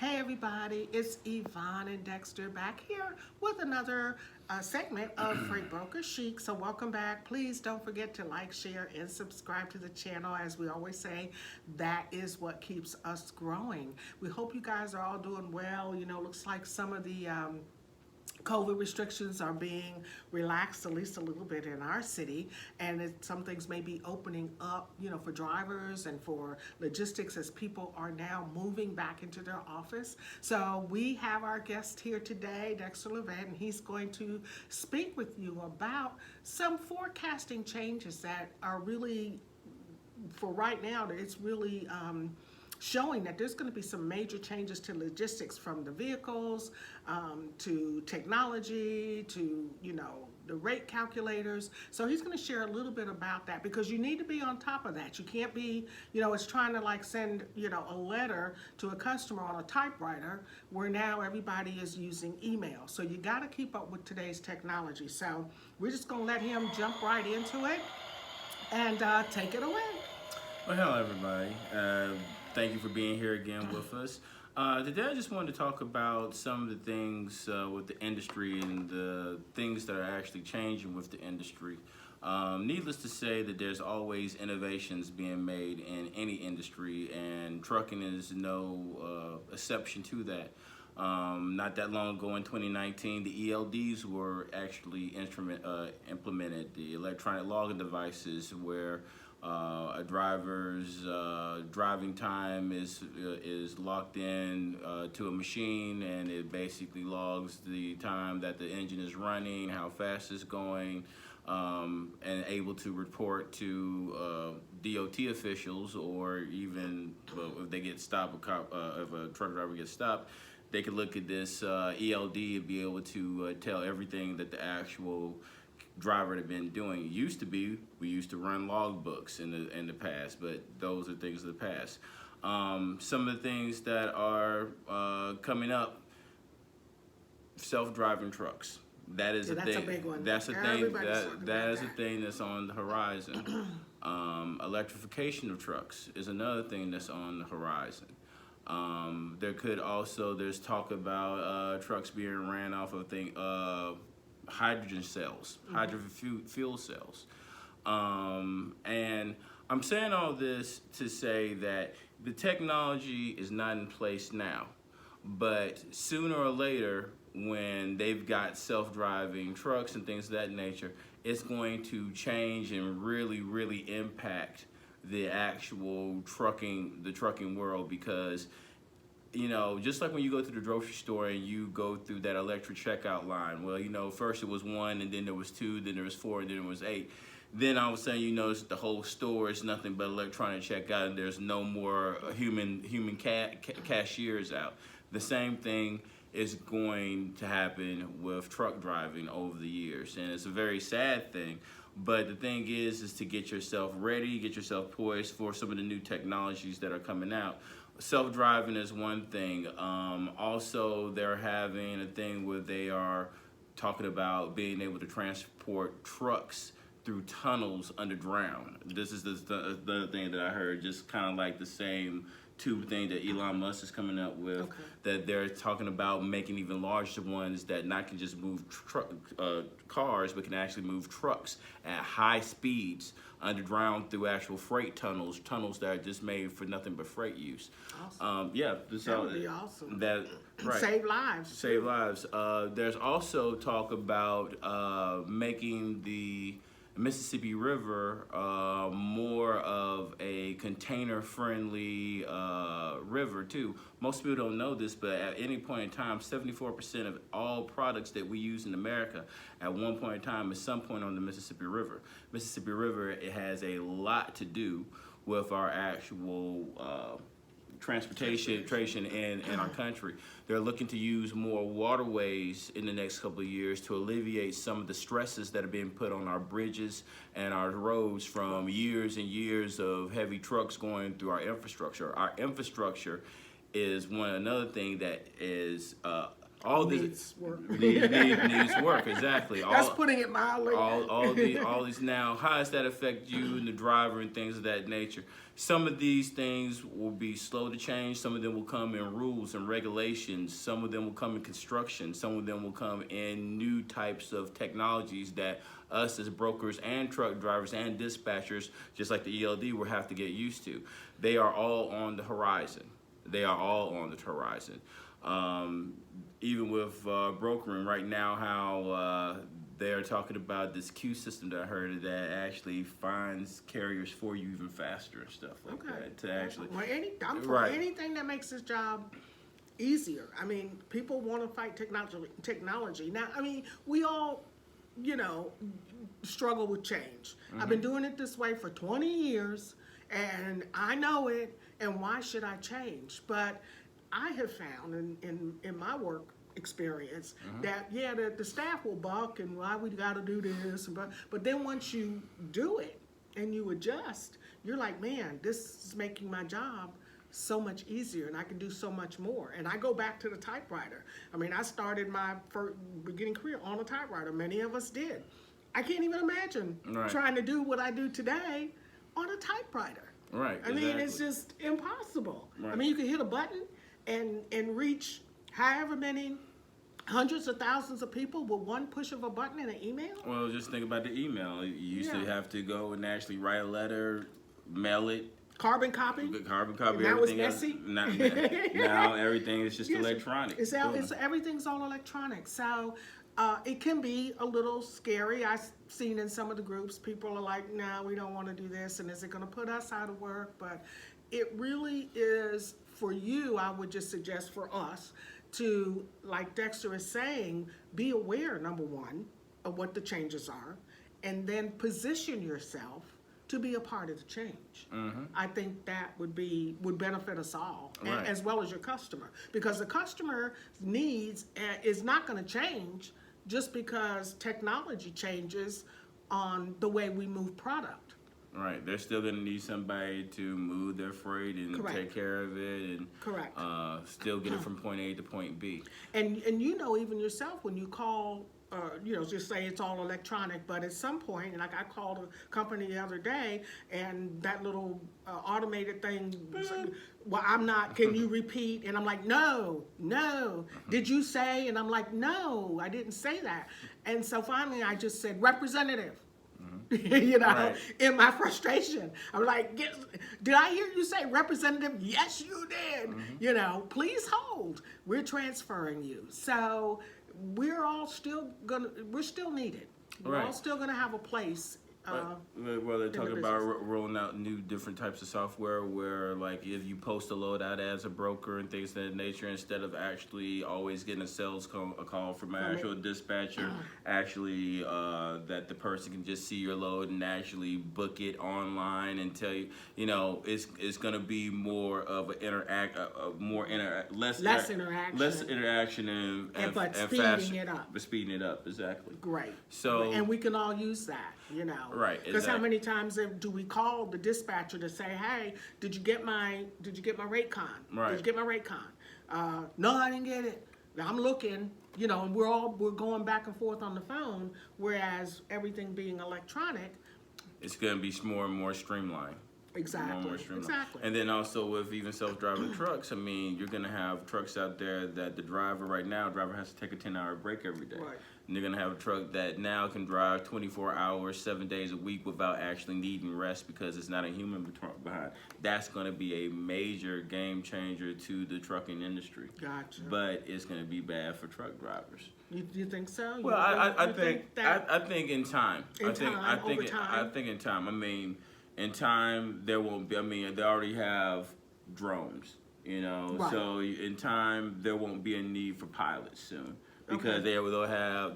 Hey everybody, it's Yvonne and Dexter back here with another segment of Freight Broker Chic. So welcome back. Please don't forget to like, share, and subscribe to the channel. As we always say, that is what keeps us growing. We hope you guys are all doing well. You know, looks like some of the COVID restrictions are being relaxed at least a little bit in our city, and some things may be opening up, you know, for drivers and for logistics as people are now moving back into their office. So we have our guest here today, Dexter Levette, and he's going to speak with you about some forecasting changes that are really, for right now, it's really showing that there's going to be some major changes to logistics, from the vehicles to technology to, you know, the rate calculators. So he's going to share a little bit about that, because you need to be on top of that. You can't be, you know, it's trying to like send, you know, a letter to a customer on a typewriter, where now everybody is using email. So you got to keep up with today's technology. So we're just going to let him jump right into it and take it away. Well, hello everybody. Thank you for being here again with us. Today I just wanted to talk about some of the things with the industry and the things that are actually changing with the industry. Needless to say that there's always innovations being made in any industry, and trucking is no exception to that. Not that long ago in 2019, the ELDs were actually implemented, the electronic logging devices, where a driver's driving time is locked in to a machine, and it basically logs the time that the engine is running, how fast it's going, and able to report to DOT officials, or even if they get stopped, if a truck driver gets stopped, they could look at this ELD and be able to tell everything that the actual driver had been doing. It used to be, we used to run log books in the past, but those are things of the past. Some of the things that are coming up: self-driving trucks. That is a thing. That's a big one. That's a thing. That is a thing that's on the horizon. Electrification of trucks is another thing that's on the horizon. There's talk about trucks being ran off of hydrogen cells, hydrogen fuel cells. And I'm saying all this to say that the technology is not in place now, but sooner or later, when they've got self-driving trucks and things of that nature, it's going to change and really, really impact the actual trucking world. Because, you know, just like when you go to the grocery store and you go through that electric checkout line, well, you know, first it was 1, and then there was 2, then there was 4, and then there was 8. Then all of a sudden you notice the whole store is nothing but electronic checkout, and there's no more human cashiers out. The same thing is going to happen with truck driving over the years, and it's a very sad thing. But the thing is to get yourself ready, get yourself poised for some of the new technologies that are coming out. Self-driving is one thing. Also, they're having a thing where they are talking about being able to transport trucks through tunnels underground. This is the thing that I heard, just kind of like the same tube thing that Elon Musk is coming up with. Okay. That they're talking about making even larger ones that not can just move cars, but can actually move trucks at high speeds underground through actual freight tunnels that are just made for nothing but freight use. Awesome. Yeah, that would be awesome. Right. Save lives. Save lives. There's also talk about making the Mississippi River more of a container-friendly river too. Most people don't know this, but at any point in time, 74% of all products that we use in America at one point in time is some point on the Mississippi River. Mississippi River, it has a lot to do with our actual transportation in our country. They're looking to use more waterways in the next couple of years to alleviate some of the stresses that are being put on our bridges and our roads from years and years of heavy trucks going through our infrastructure. Our infrastructure is another thing that is all Needs work. needs work, exactly. That's putting it mildly. All these now. How does that affect you and the driver and things of that nature? Some of these things will be slow to change. Some of them will come in rules and regulations. Some of them will come in construction. Some of them will come in new types of technologies that us as brokers and truck drivers and dispatchers, just like the ELD, will have to get used to. They are all on the horizon. They are all on the horizon. Even with brokering right now, how they are talking about this queue system that I heard that actually finds carriers for you even faster and stuff like that. To actually, well, I'm for anything that makes this job easier. I mean, people want to fight technology. Now, I mean, we all, you know, struggle with change. I've been doing it this way for 20 years, and I know it. And why should I change? But I have found in my work experience that the staff will balk and why we got to do this, but then once you do it and you adjust, you're like, man, this is making my job so much easier, and I can do so much more. And I go back to the typewriter. I mean, I started my beginning career on a typewriter. Many of us did. I can't even imagine trying to do what I do today on a typewriter. Right. I mean, it's just impossible. I mean, you can hit a button and reach however many hundreds of thousands of people with one push of a button in an email. Well, just think about the email. You used to have to go and actually write a letter, mail it. Carbon copy. Carbon copy. That was everything messy. Now everything is just electronic. Everything's all electronic. So it can be a little scary. I've seen in some of the groups, people are like, no, we don't want to do this, and is it going to put us out of work? But it really is, for you, I would just suggest for us to, like Dexter is saying, be aware, number one, of what the changes are, and then position yourself to be a part of the change. I think that would benefit us all, as well as your customer, because the customer needs is not going to change just because technology changes on the way we move product. Right, they're still going to need somebody to move their freight and take care of it, and still get it from point A to point B. And you know, even yourself, when you call, you know, just say it's all electronic, but at some point, like I called a company the other day, and that little automated thing was like, well, I'm not, can you repeat? And I'm like, no. Did you say? And I'm like, no, I didn't say that. And so finally I just said, representative. You know, in my frustration, I'm like, did I hear you say representative? Yes, you did. You know, please hold. We're transferring you. So we're still needed. We're all still gonna have a place. Well, they're talking about rolling out new different types of software where, like, if you post a load out as a broker and things of that nature, instead of actually always getting a sales call from an actual dispatcher, actually that the person can just see your load and actually book it online and tell you, you know, it's going to be more of an less interaction and but and speeding faster, it up. but speeding it up, exactly. Great. So, and we can all use that, you know. Right. Because how many times do we call the dispatcher to say, hey, did you get my rate con? Right. Did you get my rate con? No, I didn't get it. I'm looking, you know, and we're going back and forth on the phone, whereas everything being electronic, it's going to be more and more streamlined. Exactly. And then also with even self-driving trucks, I mean, you're going to have trucks out there that the driver has to take a 10-hour break every day. Right. And you're going to have a truck that now can drive 24 hours, 7 days a week without actually needing rest because it's not a human behind. That's going to be a major game changer to the trucking industry. Gotcha. But it's going to be bad for truck drivers. You think so? Well, I think in time. I think in time. I mean, in time there won't be. I mean, they already have drones. You know, right. So in time there won't be a need for pilots soon because they'll have